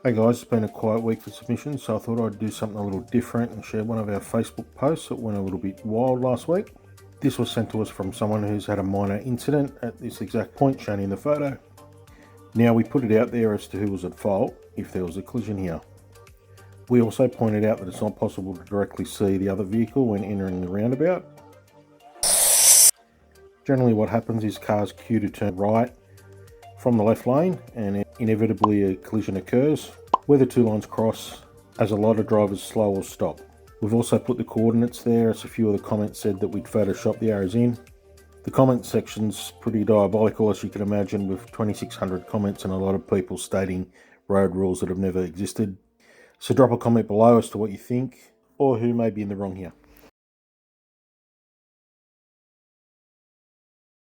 Hey guys, it's been a quiet week for submissions, so I thought I'd do something a little different and share one of our Facebook posts that went a little bit wild last week. This was sent to us from someone who's had a minor incident at this exact point shown in the photo. Now we put it out there as to who was at fault if there was a collision here. We also pointed out that it's not possible to directly see the other vehicle when entering the roundabout. Generally what happens is cars queue to turn right from the left lane and inevitably a collision occurs where the two lines cross as a lot of drivers slow or stop. We've also put the coordinates there as a few of the comments said that we'd Photoshop the arrows in. The comment section's pretty diabolical, as you can imagine, with 2,600 comments and a lot of people stating road rules that have never existed. So drop a comment below as to what you think or who may be in the wrong here.